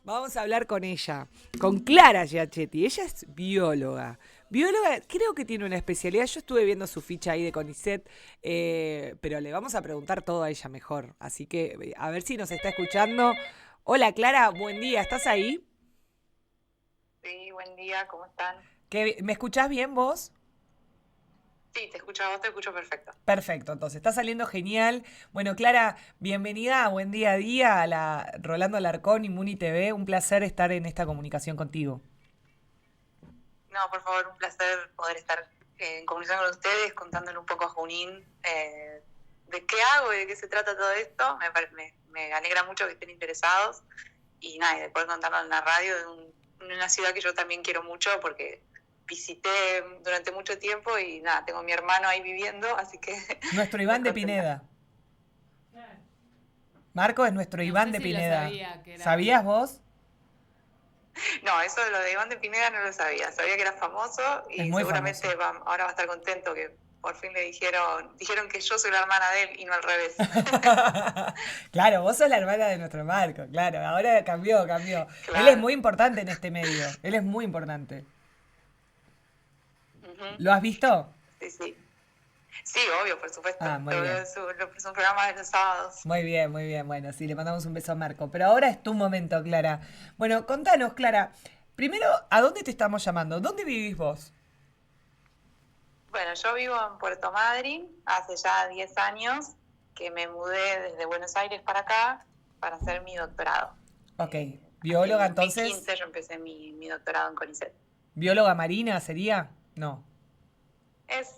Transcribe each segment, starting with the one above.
Vamos a hablar con ella, con Clara Giachetti. Ella es bióloga. Bióloga, creo que tiene una especialidad. Yo estuve viendo su ficha ahí de CONICET, pero le vamos a preguntar todo a ella mejor. Así que a ver si nos está escuchando. Hola Clara, buen día. ¿Estás ahí? Sí, buen día, ¿cómo están? ¿Me escuchás bien vos? Sí, te escucho a vos, te escucho perfecto. Perfecto, entonces está saliendo genial. Bueno, Clara, bienvenida a Buen Día a Día a la Rolando Alarcón y Muni TV. Un placer estar en esta comunicación contigo. No, por favor, un placer poder estar en comunicación con ustedes, contándole un poco a Junín de qué hago y de qué se trata todo esto. Me alegra mucho que estén interesados y nada, y de poder contarlo en la radio de una ciudad que yo también quiero mucho porque visité durante mucho tiempo y nada, tengo a mi hermano ahí viviendo, así que Nuestro muy Iván de contenta. Pineda. Marco es nuestro No Iván sé de si lo Pineda. sabía que era. ¿Sabías vos? No, eso de lo de Iván de Pineda no lo sabía. Sabía que era famoso Es y muy seguramente famoso. ahora va a estar contento que por fin le dijeron que yo soy la hermana de él y no al revés. Claro, vos sos la hermana de nuestro Marco, claro. Ahora cambió, cambió. Él es Claro. muy importante en este medio. Él es muy importante. Ujú. ¿Lo has visto? Sí, sí. Sí, obvio, por supuesto. Ah, muy Lo veo bien. en su programa de los sábados. Muy bien, muy bien. Bueno, sí, le mandamos un beso a Marco. Pero ahora es tu momento, Clara. Bueno, contanos, Clara. Primero, ¿a dónde te estamos llamando? ¿Dónde vivís vos? Bueno, yo vivo en Puerto Madryn hace ya 10 años que me mudé desde Buenos Aires para acá para hacer mi doctorado. Ok. Así en Bióloga, entonces. 2015 yo empecé mi doctorado en CONICET. ¿Bióloga marina sería? No.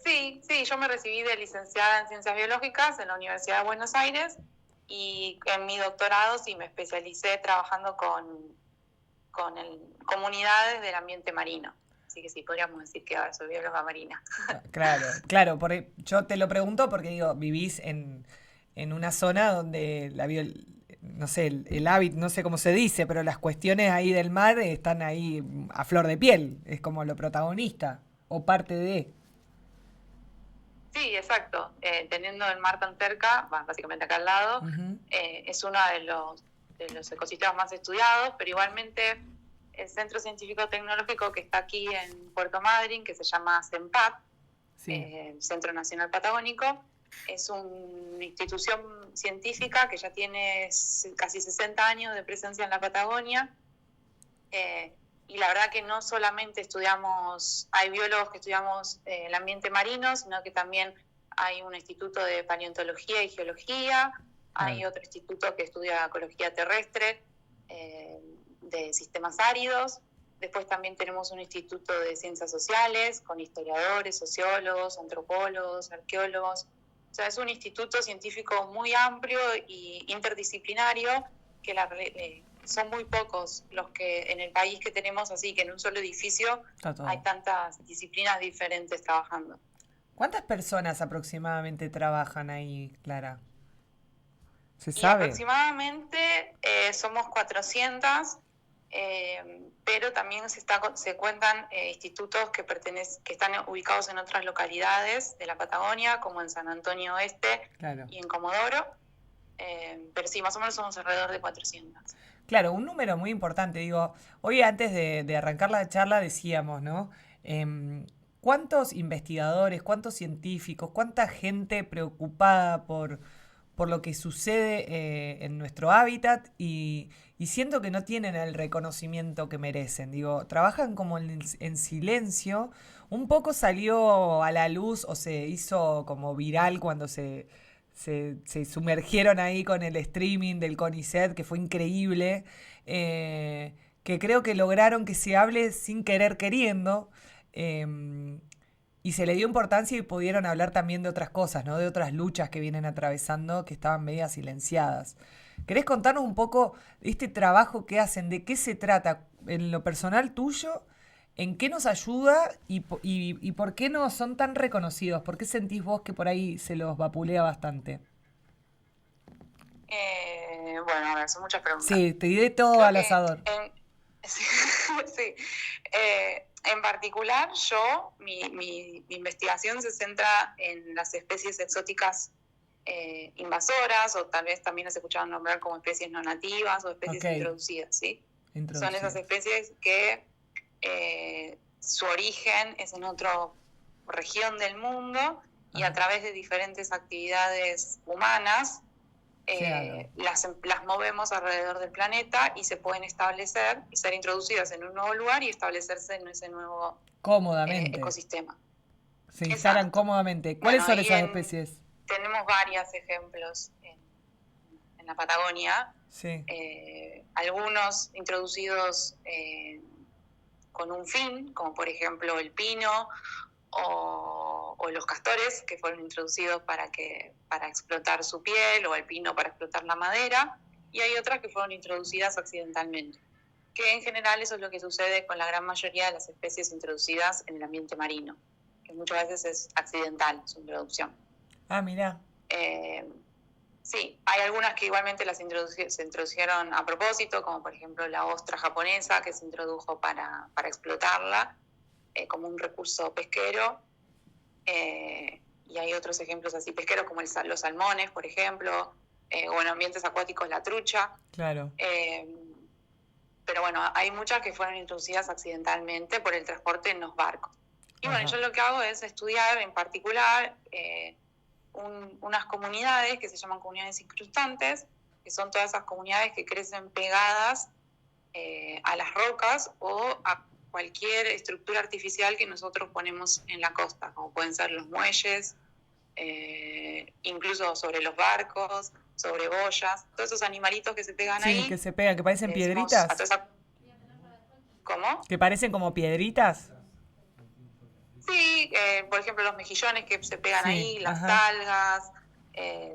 Sí, sí, yo me recibí de licenciada en Ciencias Biológicas en la Universidad de Buenos Aires y en mi doctorado sí me especialicé trabajando con comunidades del ambiente marino. Así que sí, podríamos decir que ahora soy bióloga marina. Claro, claro, porque yo te lo pregunto porque digo, vivís en una zona donde no sé, el hábitat, no sé cómo se dice, pero las cuestiones ahí del mar están ahí a flor de piel, es como lo protagonista o parte de. Sí, exacto. Teniendo el mar tan cerca, básicamente acá al lado, Ujú. es uno de los ecosistemas más estudiados, pero igualmente el Centro Científico Tecnológico que está aquí en Puerto Madryn, que se llama CENPAT, Sí, Centro Nacional Patagónico, es una institución científica que ya tiene casi 60 años de presencia en la Patagonia. Eh, y la verdad que no solamente estudiamos, hay biólogos que estudiamos el ambiente marino, sino que también hay un instituto de paleontología y geología, claro. hay otro instituto que estudia ecología terrestre, de sistemas áridos. Después también tenemos un instituto de ciencias sociales con historiadores, sociólogos, antropólogos, arqueólogos. O sea, es un instituto científico muy amplio e interdisciplinario que son muy pocos los que en el país que tenemos así, que en un solo edificio Está hay todo. tantas disciplinas diferentes trabajando. ¿Cuántas personas aproximadamente trabajan ahí, Clara? ¿Se Y sabe? aproximadamente somos 400, pero también se cuentan institutos que están ubicados en otras localidades de la Patagonia, como en San Antonio Oeste Claro. y en Comodoro, pero sí, más o menos somos alrededor de 400. Claro, un número muy importante. Digo, hoy antes de arrancar la charla decíamos, ¿no? ¿Cuántos investigadores, cuántos científicos, cuánta gente preocupada por lo que sucede en nuestro hábitat y siento que no tienen el reconocimiento que merecen? Digo, trabajan como en silencio. Un poco salió a la luz o se hizo como viral cuando se sumergieron ahí con el streaming del CONICET, que fue increíble, que creo que lograron que se hable sin querer queriendo, eh, y se le dio importancia y pudieron hablar también de otras cosas, ¿no? De otras luchas que vienen atravesando que estaban media silenciadas. ¿Querés contarnos un poco de este trabajo que hacen? ¿De qué se trata en lo personal tuyo? ¿En qué nos ayuda y por qué no son tan reconocidos? ¿Por qué sentís vos que por ahí se los vapulea bastante? Bueno, a ver, son muchas preguntas. Sí, te diré todo Creo al que asador. sí, sí. En particular, mi investigación se centra en las especies exóticas invasoras, o tal vez también las escuchaban nombrar como especies no nativas o Ok, especies introducidas, ¿sí? Son esas especies que su origen es en otra región del mundo y a través de diferentes actividades humanas las movemos alrededor del planeta y se pueden establecer y ser introducidas en un nuevo lugar y establecerse en ese nuevo ecosistema. Se instalan cómodamente. ¿Cuáles son esas especies? Tenemos varios ejemplos en la Patagonia. Sí. Algunos introducidos con un fin, como por ejemplo el pino o los castores, que fueron introducidos para explotar su piel, o el pino para explotar la madera, y hay otras que fueron introducidas accidentalmente, que en general eso es lo que sucede con la gran mayoría de las especies introducidas en el ambiente marino, que muchas veces es accidental su introducción. Ah, mirá. Sí, hay algunas que igualmente se introdujeron a propósito, como por ejemplo la ostra japonesa, que se introdujo para explotarla como un recurso pesquero. Y hay otros ejemplos así pesqueros, como los salmones, por ejemplo, o en ambientes acuáticos la trucha. Claro. Pero bueno, hay muchas que fueron introducidas accidentalmente por el transporte en los barcos. Y bueno, yo lo que hago es estudiar en particular unas comunidades que se llaman comunidades incrustantes, que son todas esas comunidades que crecen pegadas a las rocas o a cualquier estructura artificial que nosotros ponemos en la costa, como pueden ser los muelles, incluso sobre los barcos, sobre boyas, todos esos animalitos que se pegan ahí. Sí, que se pegan, que parecen piedritas. ¿Cómo? ¿Que parecen como piedritas? Sí, por ejemplo los mejillones que se pegan ahí, las algas,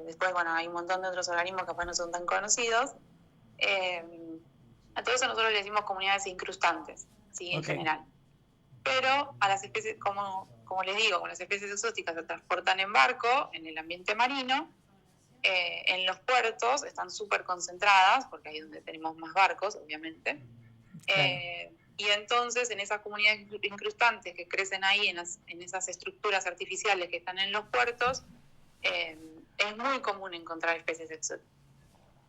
después bueno, hay un montón de otros organismos que capaz no son tan conocidos. A todo eso nosotros le decimos comunidades incrustantes, ¿sí? En general. Pero a las especies, como les digo, como las especies exóticas se transportan en barco, en el ambiente marino, en los puertos están súper concentradas, porque ahí es donde tenemos más barcos, obviamente. Claro. Y entonces en esas comunidades incrustantes que crecen ahí, en esas estructuras artificiales que están en los puertos, es muy común encontrar especies exóticas.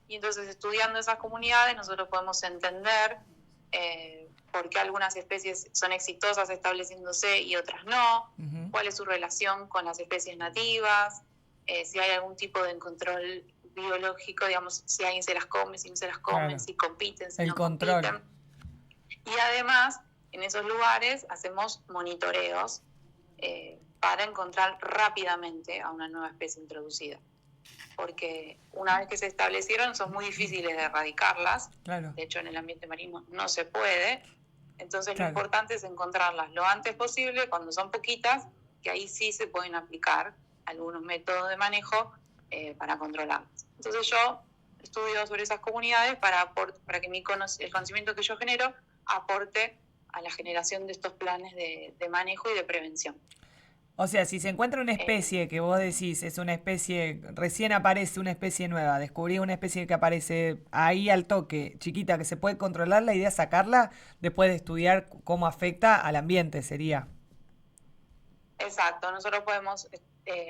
Y entonces estudiando esas comunidades nosotros podemos entender por qué algunas especies son exitosas estableciéndose y otras no, cuál es su relación con las especies nativas, si hay algún tipo de control biológico, digamos, si alguien se las come, si no se las comen, si compiten, si no compiten. Y además, en esos lugares hacemos monitoreos para encontrar rápidamente a una nueva especie introducida. Porque una vez que se establecieron son muy difíciles de erradicarlas. Claro. De hecho, en el ambiente marino no se puede. Entonces, lo importante es encontrarlas lo antes posible, cuando son poquitas, que ahí sí se pueden aplicar algunos métodos de manejo para controlarlas. Entonces, yo estudio sobre esas comunidades para que el conocimiento que yo genero aporte a la generación de estos planes de manejo y de prevención. O sea, si se encuentra una especie que vos decís es una especie, recién aparece una especie nueva, descubrí una especie que aparece ahí al toque, chiquita, que se puede controlar, la idea es sacarla después de estudiar cómo afecta al ambiente, sería. Exacto, nosotros podemos,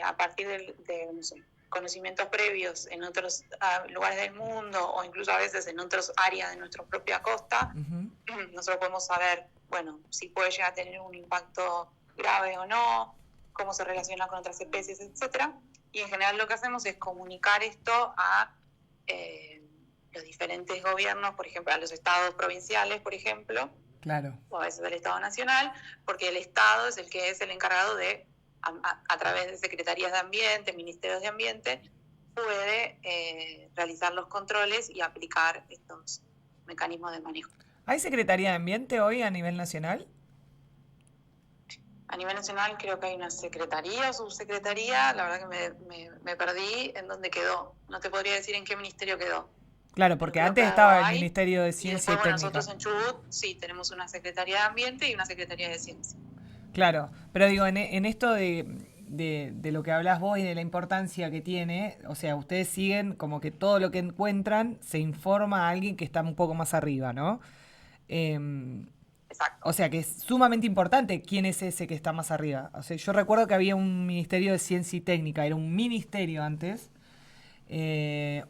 a partir de no sé, conocimientos previos en otros lugares del mundo o incluso a veces en otras áreas de nuestra propia costa, nosotros podemos saber, bueno, si puede llegar a tener un impacto grave o no, cómo se relaciona con otras especies, etcétera. Y en general lo que hacemos es comunicar esto a los diferentes gobiernos, por ejemplo, a los estados provinciales, por ejemplo, claro, o a veces al Estado Nacional, porque el Estado es el que es el encargado de, a través de secretarías de ambiente, ministerios de ambiente, puede realizar los controles y aplicar estos mecanismos de manejo. ¿Hay Secretaría de Ambiente hoy a nivel nacional? A nivel nacional creo que hay una secretaría o subsecretaría, la verdad que me perdí en dónde quedó. No te podría decir en qué ministerio quedó. Claro, porque antes estaba el Ministerio de Ciencia y Técnica. Nosotros en Chubut sí tenemos una Secretaría de Ambiente y una Secretaría de Ciencia. Claro, pero digo, en esto de lo que hablas vos y de la importancia que tiene, o sea, ustedes siguen como que todo lo que encuentran se informa a alguien que está un poco más arriba, ¿no? Exacto. O sea, que es sumamente importante quién es ese que está más arriba. O sea, yo recuerdo que había un Ministerio de Ciencia y Técnica, era un ministerio antes,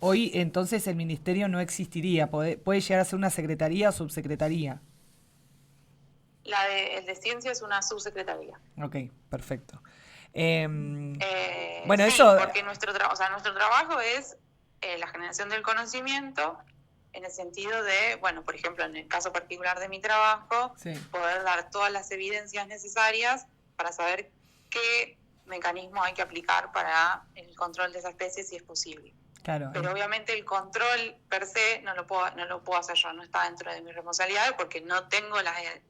Hoy entonces el ministerio no existiría, puede llegar a ser una secretaría o subsecretaría. El de ciencia es una subsecretaría. Ok, perfecto. Sí, eso... porque nuestro trabajo es la generación del conocimiento en el sentido de, bueno, por ejemplo, en el caso particular de mi trabajo, Sí. poder dar todas las evidencias necesarias para saber qué mecanismo hay que aplicar para el control de esa especie si es posible. Claro. Pero obviamente el control per se no lo puedo hacer yo, no está dentro de mi responsabilidad porque no tengo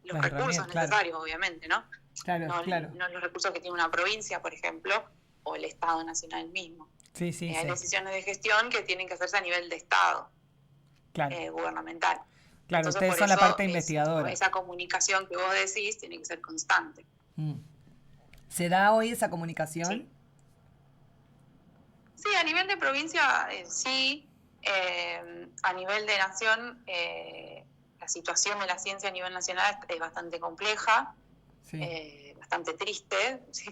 los recursos necesarios, obviamente, ¿no? Claro, no los recursos que tiene una provincia, por ejemplo, o el Estado Nacional mismo. Sí, hay decisiones de gestión que tienen que hacerse a nivel de Estado, gubernamental. Claro, entonces, ustedes son la parte investigadora. Esa comunicación que vos decís tiene que ser constante. ¿Se da hoy esa comunicación? Sí, a nivel de provincia sí. A nivel de nación, la situación de la ciencia a nivel nacional es bastante compleja. Sí. Bastante triste, si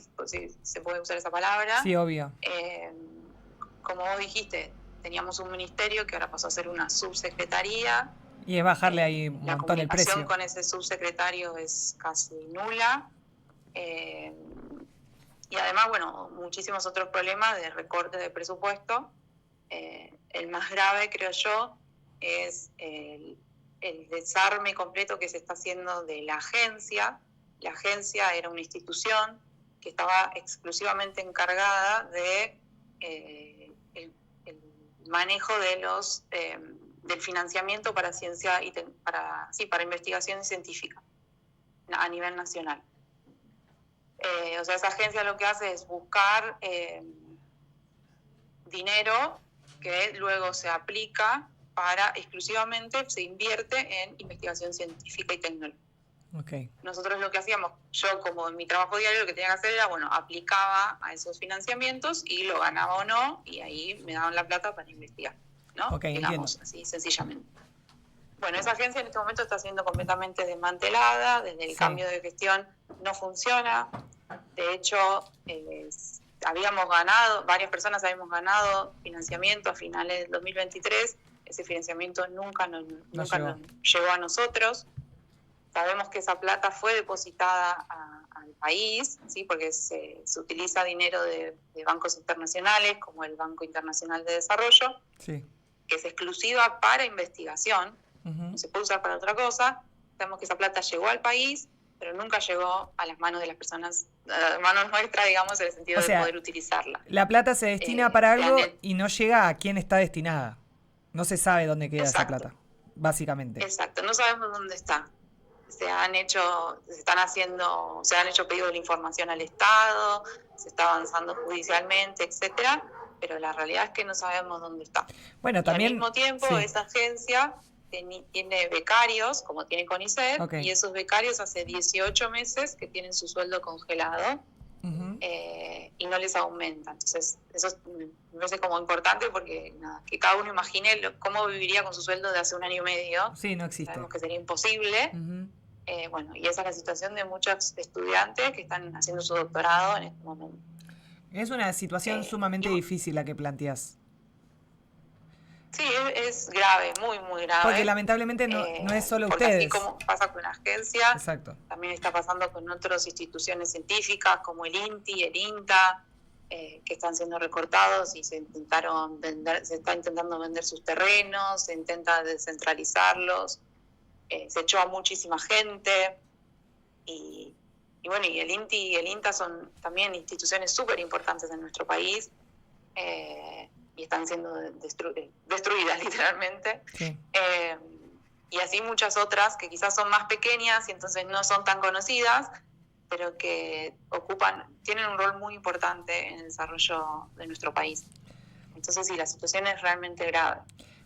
se puede usar esa palabra. Sí, obvio. Como vos dijiste, teníamos un ministerio que ahora pasó a ser una subsecretaría. Y es bajarle ahí un montón el precio. La comunicación con ese subsecretario es casi nula. Y además, bueno, muchísimos otros problemas de recorte de presupuesto. El más grave, creo yo, es el desarme completo que se está haciendo de la agencia. La agencia era una institución que estaba exclusivamente encargada de el manejo de del financiamiento para ciencia y para investigación científica a nivel nacional. O sea, esa agencia lo que hace es buscar dinero que luego se aplica exclusivamente se invierte en investigación científica y tecnológica. Okay. Nosotros lo que hacíamos, yo como en mi trabajo diario lo que tenía que hacer era, bueno, aplicaba a esos financiamientos y lo ganaba o no, y ahí me daban la plata para investigar, ¿no? Okay, digamos, entiendo. así sencillamente. Bueno, esa agencia en este momento está siendo completamente desmantelada, desde el cambio de gestión no funciona. De hecho, varias personas habíamos ganado financiamiento a finales del 2023, ese financiamiento nunca nos llegó a nosotros. Sabemos que esa plata fue depositada al país, ¿sí? Porque se utiliza dinero de bancos internacionales, como el Banco Internacional de Desarrollo, sí, que es exclusiva para investigación, no se puede usar para otra cosa. Sabemos que esa plata llegó al país, pero nunca llegó a las manos de las personas, a las manos nuestras, digamos, en el sentido de poder utilizarla. La plata se destina para algo y no llega a quién está destinada. No se sabe dónde queda esa plata, básicamente. Exacto, no sabemos dónde está. Se han hecho pedidos de información al Estado, se está avanzando judicialmente, etcétera, pero la realidad es que no sabemos dónde está. Bueno, también, al mismo tiempo, esa agencia tiene becarios, como tiene CONICET, y esos becarios hace 18 meses que tienen su sueldo congelado y no les aumenta. Entonces, eso me parece como importante porque que cada uno imagine cómo viviría con su sueldo de hace un año y medio. Sí, no existe. Sabemos que sería imposible. Bueno, y esa es la situación de muchos estudiantes que están haciendo su doctorado en este momento. Es una situación sumamente difícil la que planteás. Sí, es grave, muy, muy grave. Porque lamentablemente no es solo ustedes. Así como pasa con la agencia, exacto, también está pasando con otras instituciones científicas como el INTI, el INTA, que están siendo recortados y se está intentando vender sus terrenos, se intenta descentralizarlos. Se echó a muchísima gente y bueno, y el INTI y el INTA son también instituciones súper importantes en nuestro país y están siendo destruidas literalmente. Sí. Y así muchas otras que quizás son más pequeñas y entonces no son tan conocidas, pero que tienen un rol muy importante en el desarrollo de nuestro país. Entonces sí, la situación es realmente grave.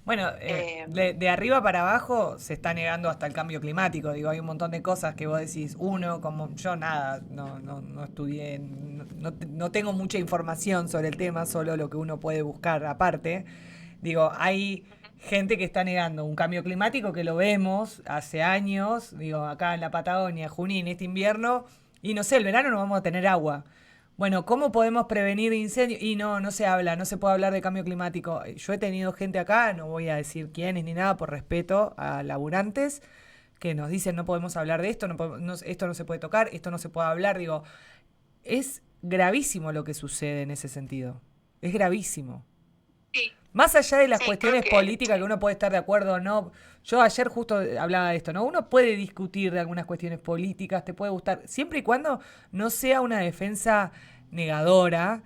Bueno, de arriba para abajo se está negando hasta el cambio climático. Digo, hay un montón de cosas que vos decís, como yo nada, no estudié, no tengo mucha información sobre el tema, solo lo que uno puede buscar aparte. Digo, hay gente que está negando un cambio climático que lo vemos hace años, digo, acá en la Patagonia, Junín, este invierno, y no sé, el verano no vamos a tener agua. Bueno, ¿cómo podemos prevenir incendios? Y no, no se habla, no se puede hablar de cambio climático. Yo he tenido gente acá, no voy a decir quiénes ni nada, por respeto a laburantes, que nos dicen no podemos hablar de esto, esto no se puede tocar, esto no se puede hablar. Digo, es gravísimo lo que sucede en ese sentido. Es gravísimo. Sí, Más allá de las sí, creo cuestiones que políticas que uno puede estar de acuerdo o no, yo ayer justo hablaba de esto, ¿no? Uno puede discutir de algunas cuestiones políticas, te puede gustar, siempre y cuando no sea una defensa negadora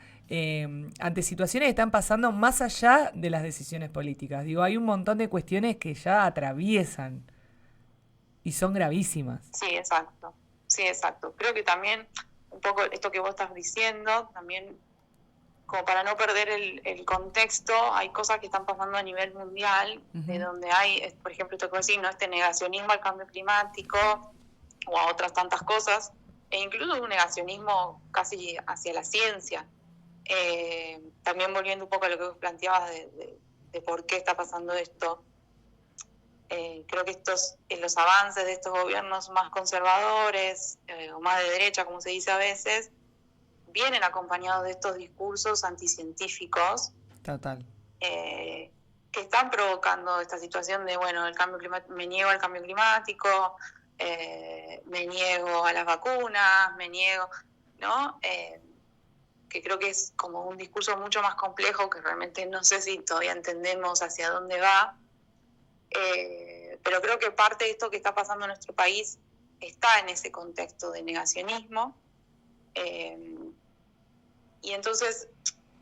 ante situaciones que están pasando más allá de las decisiones políticas. Digo, hay un montón de cuestiones que ya atraviesan y son gravísimas. sí, exacto. Sí, exacto. Creo que también un poco esto que vos estás diciendo, también como para no perder el contexto, hay cosas que están pasando a nivel mundial, de Ujú. donde hay, por ejemplo, esto que vos decís, ¿no? Este negacionismo al cambio climático o a otras tantas cosas, e incluso un negacionismo casi hacia la ciencia. También volviendo un poco a lo que vos planteabas de por qué está pasando esto, creo que los avances de estos gobiernos más conservadores o más de derecha, como se dice a veces, vienen acompañados de estos discursos anticientíficos Total. eh, que están provocando esta situación de, bueno, el cambio climático, me niego al cambio climático, me niego a las vacunas, me niego, ¿no? Que creo que es como un discurso mucho más complejo que realmente no sé si todavía entendemos hacia dónde va, pero creo que parte de esto que está pasando en nuestro país está en ese contexto de negacionismo. Y entonces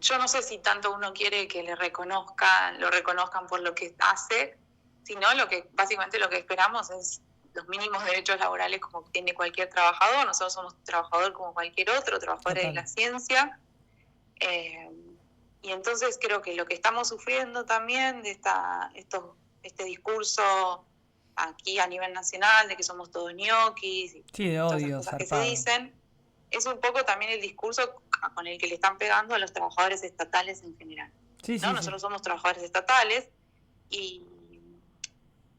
yo no sé si tanto uno quiere que lo reconozcan por lo que hace, sino básicamente lo que esperamos es los mínimos derechos laborales como tiene cualquier trabajador. Nosotros somos trabajador como cualquier otro, trabajadores de Total. la ciencia. Y entonces creo que lo que estamos sufriendo también de este discurso aquí a nivel nacional de que somos todos ñoquis y Sí, de todas esas odio, cosas que se zarpado. dicen, es un poco también el discurso con el que le están pegando a los trabajadores estatales en general, Sí, ¿no? sí, sí. Nosotros somos trabajadores estatales y,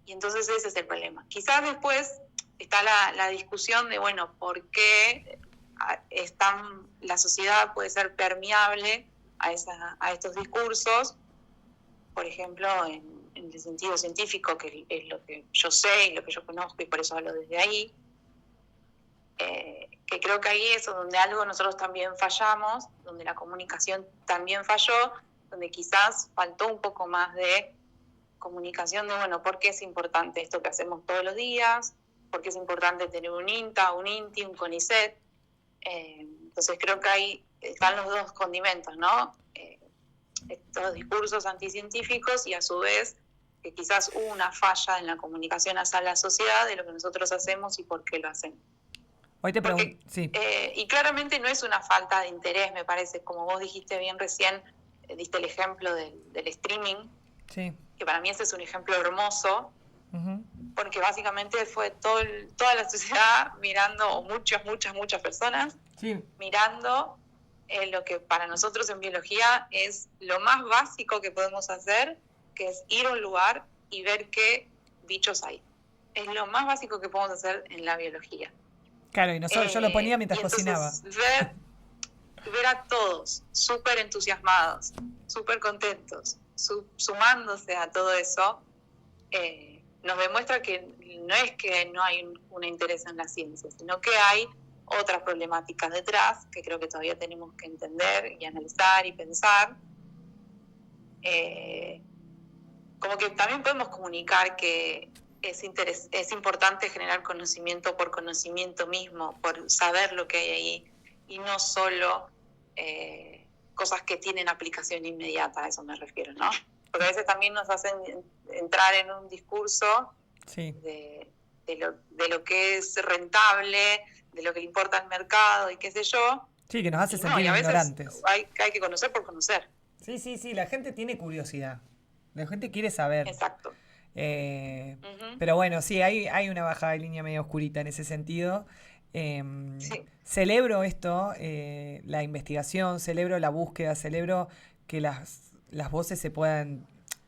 y entonces ese es el problema. Quizás después está la discusión de, bueno, ¿por qué la sociedad puede ser permeable a estos discursos? Por ejemplo, en el sentido científico, que es lo que yo sé y lo que yo conozco y por eso hablo desde ahí, que creo que ahí es donde algo nosotros también fallamos, donde la comunicación también falló, donde quizás faltó un poco más de comunicación de, bueno, ¿por qué es importante esto que hacemos todos los días? ¿Por qué es importante tener un INTA, un INTI, un CONICET? Entonces creo que ahí están los dos condimentos, ¿no? Estos discursos anticientíficos y a su vez que quizás hubo una falla en la comunicación hacia la sociedad de lo que nosotros hacemos y por qué lo hacemos. Hoy te pregunto, Porque, sí, y claramente no es una falta de interés, me parece, como vos dijiste bien recién, diste el ejemplo del streaming, sí. que para mí ese es un ejemplo hermoso, Ujú. porque básicamente fue toda la sociedad mirando, o muchas personas, Sí, mirando lo que para nosotros en biología es lo más básico que podemos hacer, que es ir a un lugar y ver qué bichos hay. Es lo más básico que podemos hacer en la biología. claro, y yo lo ponía mientras Y cocinaba. entonces ver a todos súper entusiasmados, súper contentos, sumándose a todo eso, nos demuestra que no es que no hay un interés en la ciencia, sino que hay otras problemáticas detrás que creo que todavía tenemos que entender y analizar y pensar. Como que también podemos comunicar que es importante generar conocimiento por conocimiento mismo, por saber lo que hay ahí, y no solo cosas que tienen aplicación inmediata, a eso me refiero, ¿no? Porque a veces también nos hacen entrar en un discurso Sí. de lo que es rentable, de lo que le importa al mercado y qué sé yo, Sí, que nos hace y no, sentir y a veces ignorantes. hay que conocer por conocer. Sí, sí, sí, la gente tiene curiosidad. La gente quiere saber. Exacto. Eh, Uh-huh. pero bueno, sí, hay una bajada de línea medio oscurita en ese sentido. Sí. Celebro esto, la investigación, celebro la búsqueda, celebro que las voces se puedan...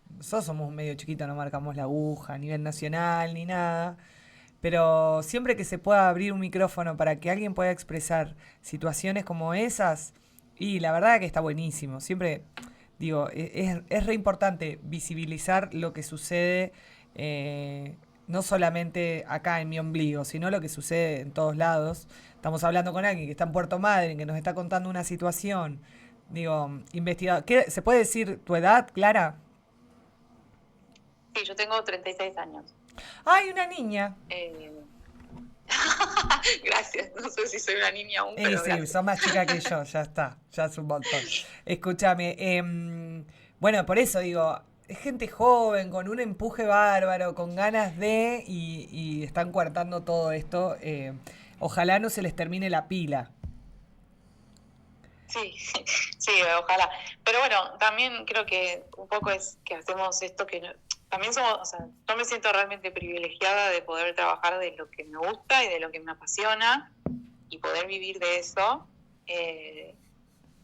Nosotros somos un medio chiquito, no marcamos la aguja a nivel nacional ni nada. pero siempre que se pueda abrir un micrófono para que alguien pueda expresar situaciones como esas, y la verdad que está buenísimo. Siempre, digo, es re importante visibilizar lo que sucede, no solamente acá en mi ombligo, sino lo que sucede en todos lados. Estamos hablando con alguien que está en Puerto Madryn, que nos está contando una situación. Digo, investigador. ¿Se puede decir tu edad, Clara? Sí, yo tengo 36 años. ¡Ay, una niña! Gracias, no sé si soy una niña aún, pero Sí, gracias. sos más chica que yo, ya está, ya es un montón. Escúchame, bueno, por eso digo, es gente joven, con un empuje bárbaro, con ganas de, y están coartando todo esto. Ojalá no se les termine la pila. Sí, sí, ojalá. Pero bueno, también creo que un poco es que hacemos esto también somos, o sea, yo me siento realmente privilegiada de poder trabajar de lo que me gusta y de lo que me apasiona y poder vivir de eso. Eh,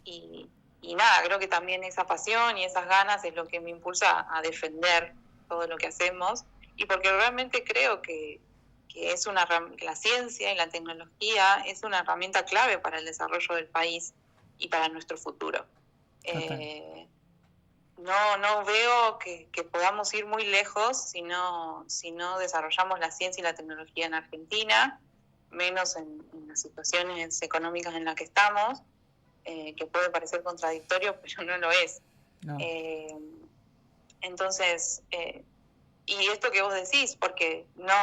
y, y nada, creo que también esa pasión y esas ganas es lo que me impulsa a defender todo lo que hacemos y porque realmente creo que es la ciencia y la tecnología es una herramienta clave para el desarrollo del país y para nuestro futuro. Total. No veo que podamos ir muy lejos si no desarrollamos la ciencia y la tecnología en Argentina, menos en las situaciones económicas en las que estamos, que puede parecer contradictorio, pero no lo es. No. Entonces, y esto que vos decís, porque no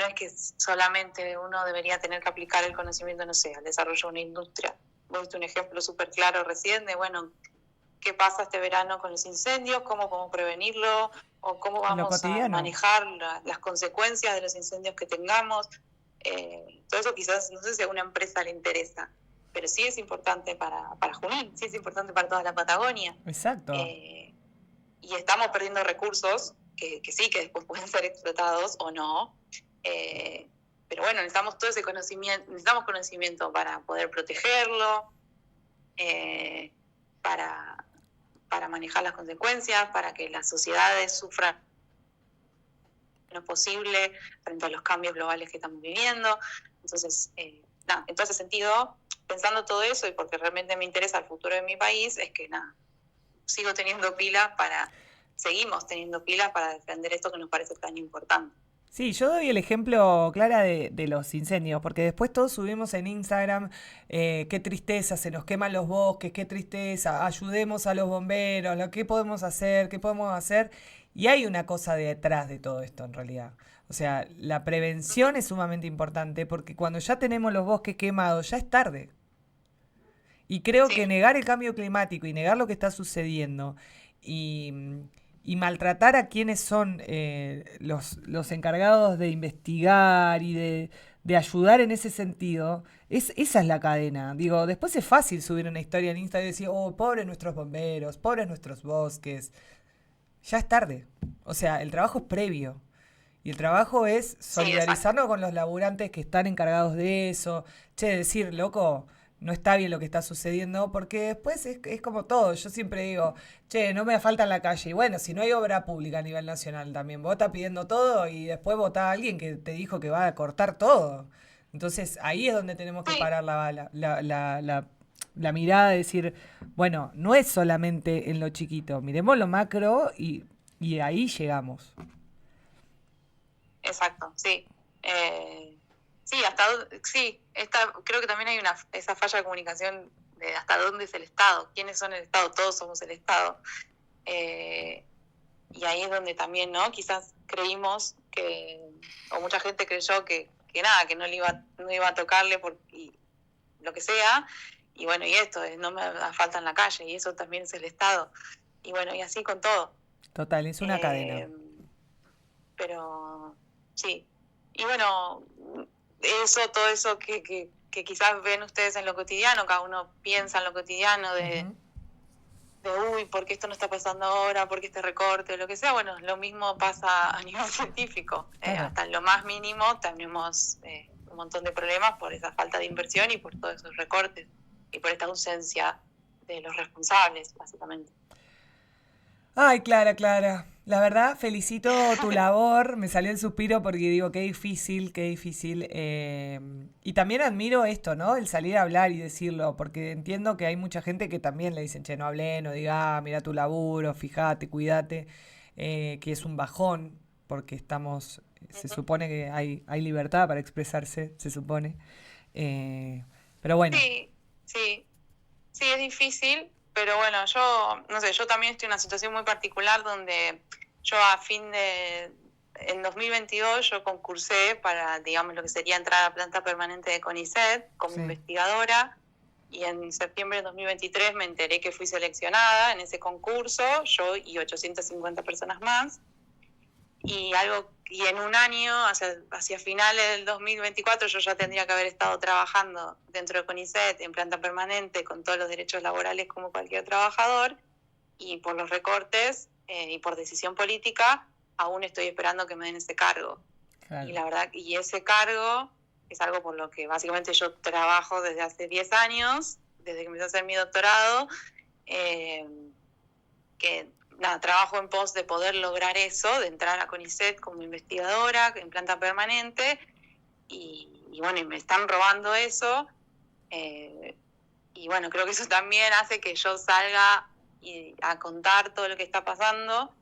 es que solamente uno debería tener que aplicar el conocimiento, no sé, al desarrollo de una industria. Vos diste un ejemplo súper claro recién de, bueno, qué pasa este verano con los incendios, cómo podemos prevenirlo, o cómo En lo vamos a cotidiano. manejar las consecuencias de los incendios que tengamos. Todo eso quizás, no sé si a una empresa le interesa, pero sí es importante para Junín, sí es importante para toda la Patagonia. Exacto. Y estamos perdiendo recursos que sí, que después pueden ser explotados o no. Pero bueno, necesitamos todo ese conocimiento, necesitamos conocimiento para poder protegerlo, para manejar las consecuencias, para que las sociedades sufran lo posible frente a los cambios globales que estamos viviendo. Entonces, nada, en todo ese sentido, pensando todo eso y porque realmente me interesa el futuro de mi país, es que nada, seguimos teniendo pilas para defender esto que nos parece tan importante. Sí, yo doy el ejemplo, Clara, de los incendios, porque después todos subimos en Instagram, qué tristeza, se nos queman los bosques, qué tristeza, ayudemos a los bomberos, qué podemos hacer, qué podemos hacer. Y hay una cosa detrás de todo esto, en realidad. O sea, la prevención es sumamente importante, porque cuando ya tenemos los bosques quemados, ya es tarde. Y creo que Sí, negar el cambio climático y negar lo que está sucediendo y, y maltratar a quienes son los encargados de investigar y de ayudar en ese sentido, esa es la cadena. Digo, después es fácil subir una historia en Instagram y decir, oh, pobres nuestros bomberos, pobres nuestros bosques. Ya es tarde. O sea, el trabajo es previo. Y el trabajo es sí, exacto. solidarizarnos con los laburantes que están encargados de eso. Che, decir, loco, no está bien lo que está sucediendo, porque después es como todo. Yo siempre digo, che, no me falta en la calle. Y bueno, si no hay obra pública a nivel nacional también, vos estás pidiendo todo y después votá a alguien que te dijo que va a cortar todo. Entonces ahí es donde tenemos que Sí, parar la bala, la mirada de decir, bueno, no es solamente en lo chiquito, miremos lo macro y ahí llegamos. exacto, sí. Sí, creo que también hay esa falla de comunicación de hasta dónde es el Estado, quiénes son el Estado, todos somos el Estado. Eh, y ahí es donde también, ¿no? Quizás creímos o mucha gente creyó que nada, que no iba a tocarle y lo que sea, y bueno, y esto, no me da falta en la calle, y eso también es el Estado. Y bueno, y así con todo. Total, es una cadena. Eh, pero sí. Y bueno, todo eso que quizás ven ustedes en lo cotidiano, cada uno piensa en lo cotidiano Ujú. uy, ¿por qué esto no está pasando ahora? ¿Por qué este recorte? Lo que sea, bueno, lo mismo pasa a nivel científico. Claro. Hasta en lo más mínimo tenemos un montón de problemas por esa falta de inversión y por todos esos recortes y por esta ausencia de los responsables, básicamente. Ay, Clara, Clara. La verdad, felicito tu labor, me salió el suspiro porque digo, qué difícil, qué difícil. Y también admiro esto, ¿no? El salir a hablar y decirlo, porque entiendo que hay mucha gente que también le dicen, che, no hablé, no diga, mira tu laburo, fíjate, cuídate, que es un bajón, porque estamos, se Ujú. supone que hay libertad para expresarse, se supone. Eh, pero bueno, Sí, sí, sí, es difícil, pero bueno, yo, no sé, yo también estoy en una situación muy particular donde yo en 2022 yo concursé para, digamos, lo que sería entrar a la planta permanente de CONICET como sí. investigadora y en septiembre de 2023 me enteré que fui seleccionada en ese concurso, yo y 850 personas más. Y en un año, hacia finales del 2024, yo ya tendría que haber estado trabajando dentro de CONICET en planta permanente con todos los derechos laborales como cualquier trabajador, y por los recortes y por decisión política, aún estoy esperando que me den ese cargo. Y Claro. la verdad, y ese cargo es algo por lo que básicamente yo trabajo desde hace 10 años, desde que empecé a hacer mi doctorado, eh, que nada, trabajo en pos de poder lograr eso, de entrar a CONICET como investigadora en planta permanente, y bueno, y me están robando eso, eh, y bueno, creo que eso también hace que yo salga a contar todo lo que está pasando,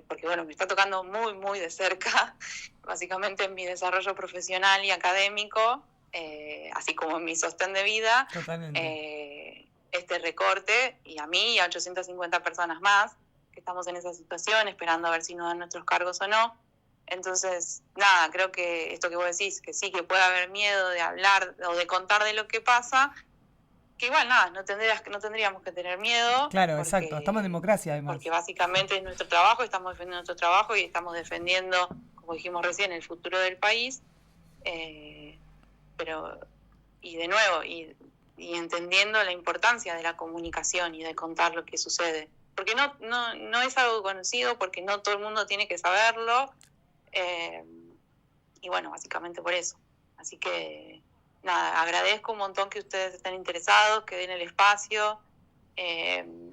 porque bueno, me está tocando muy, muy de cerca, básicamente en mi desarrollo profesional y académico, así como en mi sostén de vida, Totalmente. este recorte, y a mí y a 850 personas más que estamos en esa situación, esperando a ver si nos dan nuestros cargos o no. Entonces, nada, creo que esto que vos decís, que sí, que puede haber miedo de hablar o de contar de lo que pasa, que igual nada, no tendríamos que tener miedo Claro, exacto. Estamos en democracia porque además. básicamente es nuestro trabajo, estamos defendiendo nuestro trabajo y estamos defendiendo, como dijimos recién, el futuro del país, eh, pero, y de nuevo, y entendiendo la importancia de la comunicación y de contar lo que sucede. Porque no es algo conocido, porque no todo el mundo tiene que saberlo, eh, y bueno, básicamente por eso. Así que nada, agradezco un montón que ustedes estén interesados, que den el espacio.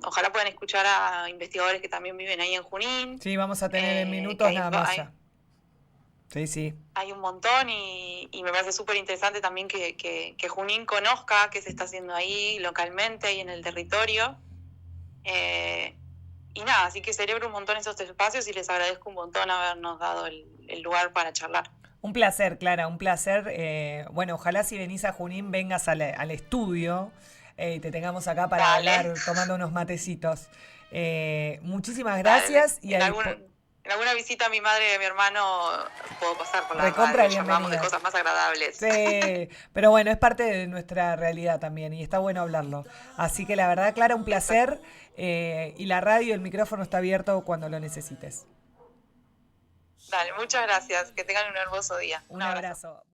Ojalá puedan escuchar a investigadores que también viven ahí en Junín, Sí, vamos a tener en que minutos nada más ya. Sí, sí. hay un montón, y me parece súper interesante también que Junín conozca qué se está haciendo ahí localmente y en el territorio. Eh, y nada, así que celebro un montón esos espacios y les agradezco un montón habernos dado el lugar para charlar. Un placer, Clara, un placer. Bueno, ojalá si venís a Junín vengas al estudio y te tengamos acá para Dale, hablar tomando unos matecitos. Muchísimas dale. gracias y ahí En alguna visita a mi madre y a mi hermano puedo pasar por la radio recontra y charlamos de bienvenida. cosas más agradables. Sí, pero bueno, es parte de nuestra realidad también y está bueno hablarlo. Así que la verdad, Clara, un Exacto. placer y la radio, el micrófono está abierto cuando lo necesites. Dale, muchas gracias. Que tengan un hermoso día. Un Un abrazo. abrazo.